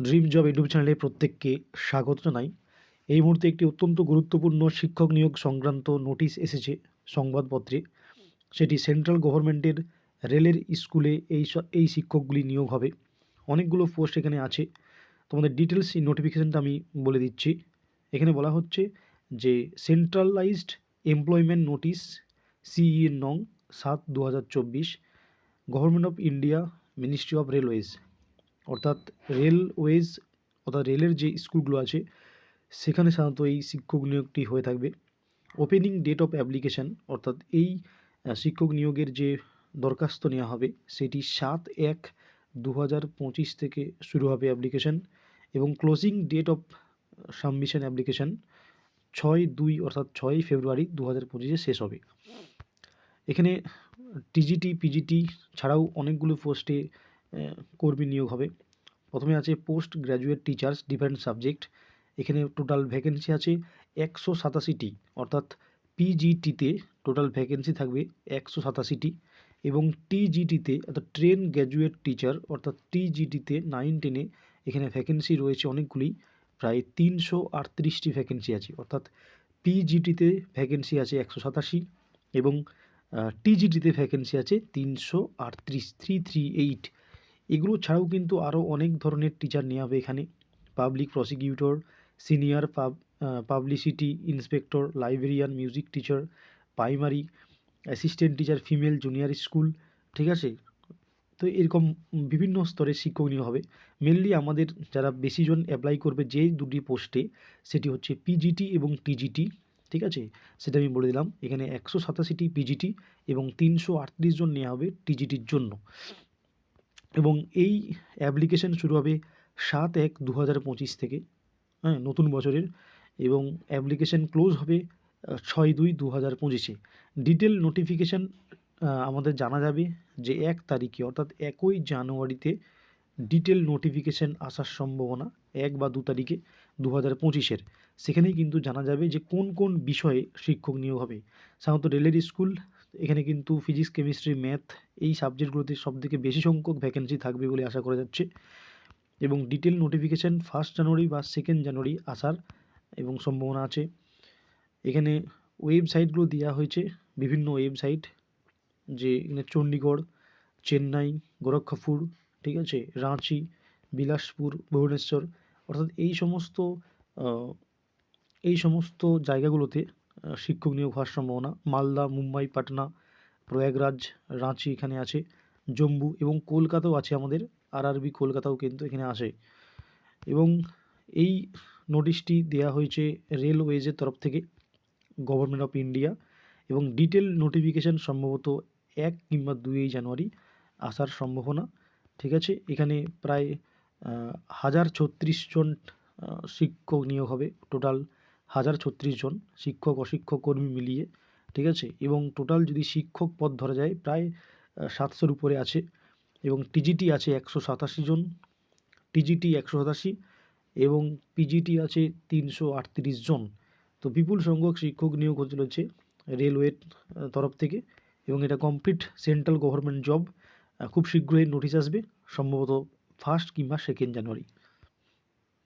Dream job YouTube চ্যানেলে প্রত্যেককে স্বাগত জানাই। এই মুহূর্তে একটি অত্যন্ত গুরুত্বপূর্ণ শিক্ষক নিয়োগ সংক্রান্ত নোটিশ এসেছে সংবাদপত্রে। সেটি সেন্ট্রাল গভর্নমেন্টের রেলের স্কুলে এই শিক্ষকগুলি নিয়োগ হবে। অনেকগুলো পোস্ট এখানে আছে। তোমাদের ডিটেলস এই নোটিফিকেশানটা আমি বলে দিচ্ছি। এখানে বলা হচ্ছে যে সেন্ট্রালাইজড এমপ্লয়মেন্ট নোটিশ সিই নং ৭/২০২৪ government of India, ministry of railways, অর্থাৎ রেলওয়েজ অর্থাৎ রেলের যে স্কুলগুলো আছে সেখানে সাধারণত এই শিক্ষক নিয়োগটি হয়ে থাকবে। ওপেনিং ডেট অফ অ্যাপ্লিকেশান অর্থাৎ এই শিক্ষক নিয়োগের যে দরখাস্ত নেওয়া হবে সেটি ৭/১/২০২৫ থেকে শুরু হবে অ্যাপ্লিকেশান, এবং closing date of submission application ৬/২ অর্থাৎ ৬ই ফেব্রুয়ারি ২০২৫ শেষ হবে। এখানে টিজিটি পিজিটি ছাড়াও অনেকগুলো পোস্টে কর্মী নিয়োগ হবে। প্রথমে আছে post graduate teachers different subject. এখানে টোটাল ভ্যাকেন্সি আছে ১৮৭টি, অর্থাৎ পিজিটিতে টোটাল ভ্যাকেন্সি থাকবে ১৮৭টি, এবং টিজিটিতে অর্থাৎ ট্রেন গ্র্যাজুয়েট টিচার অর্থাৎ টিজিটিতে 9-10-এ এখানে ভ্যাকেন্সি রয়েছে অনেকগুলি, প্রায় ৩৩৮টি ভ্যাকেন্সি আছে। অর্থাৎ পিজিটিতে ভ্যাকেন্সি আছে ১৮৭, এবং টিজিটিতে ভ্যাকেন্সি আছে ৩৩৮। এগুলো ছাড়াও কিন্তু আরও অনেক ধরনের টিচার নেওয়া হবে এখানে। Public prosecutor, senior publicity inspector, librarian, music teacher, primary assistant teacher, female junior school, ঠিক আছে। তো এরকম বিভিন্ন স্তরের শিক্ষক নিয়োগ হবে। মেনলি আমাদের যারা বেশিজন অ্যাপ্লাই করবে যে দুটি পোস্টে সেটি হচ্ছে পিজিটি এবং টিজিটি, ঠিক আছে, সেটা আমি বলে দিলাম। এখানে ১৮৭টি পিজিটি এবং ৩৩৮ জন নেওয়া হবে টিজিটির জন্য, এবং এই অ্যাপ্লিকেশান শুরু হবে ৭/১/২০২৫ থেকে, হ্যাঁ, নতুন বছরের, এবং অ্যাপ্লিকেশান ক্লোজ হবে ৬/২/২০২৫। ডিটেল নোটিফিকেশান আমাদের জানা যাবে যে ১ তারিখে অর্থাৎ ১ই জানুয়ারিতে ডিটেল নোটিফিকেশান আসার সম্ভাবনা ১ বা ২ তারিখে ২০২৫-এর। সেখানেই কিন্তু জানা যাবে যে কোন কোন বিষয়ে শিক্ষক নিয়োগ হবে। সাধারণত রেলের স্কুল, এখানে কিন্তু ফিজিক্স, কেমিস্ট্রি, ম্যাথ এই সাবজেক্টগুলোতে সবথেকে বেশি সংখ্যক ভ্যাকেন্সি থাকবে বলে আশা করা যাচ্ছে, এবং ডিটেল নোটিফিকেশান 1 জানুয়ারি বা 2 জানুয়ারি আসার এবং সম্ভাবনা আছে। এখানে ওয়েবসাইটগুলো দেওয়া হয়েছে, বিভিন্ন ওয়েবসাইট, যে এখানে চণ্ডীগড়, চেন্নাই, গোরক্ষপুর, ঠিক আছে, রাঁচি, বিলাসপুর, ভুবনেশ্বর, অর্থাৎ এই সমস্ত জায়গাগুলোতে শিক্ষক নিয়োগ হওয়ার সম্ভাবনা। মালদা, মুম্বাই, পাটনা, প্রয়াগরাজ, রাঁচি এখানে আছে, জম্মু এবং কলকাতাও আছে আমাদের, আরআরবি কলকাতাও কিন্তু এখানে আসে। এবং এই নোটিশটি দেওয়া হয়েছে রেলওয়েজের তরফ থেকে, গভর্নমেন্ট অফ ইন্ডিয়া, এবং ডিটেল নোটিফিকেশান সম্ভবত ১ কিংবা ২ জানুয়ারি আসার সম্ভাবনা, ঠিক আছে। এখানে প্রায় ১০৩৬ জন শিক্ষক নিয়োগ হবে, টোটাল ১০৩৬ জন শিক্ষক অশিক্ষক কর্মী মিলিয়ে, ঠিক আছে। এবং টোটাল যদি শিক্ষক পদ ধরা যায় প্রায় ৭০০-র উপরে আছে, এবং টিজিটি আছে ১৮৭ জন, টিজিটি ১৮৭, এবং পিজিটি আছে ৩৩৮ জন। তো বিপুল সংখ্যক শিক্ষক নিয়োগ হতে চলেছে রেলওয়ের তরফ থেকে, এবং এটা কমপ্লিট সেন্ট্রাল গভর্নমেন্ট জব। খুব শীঘ্রই নোটিশ আসবে, সম্ভবত 1 কিংবা 2 জানুয়ারি।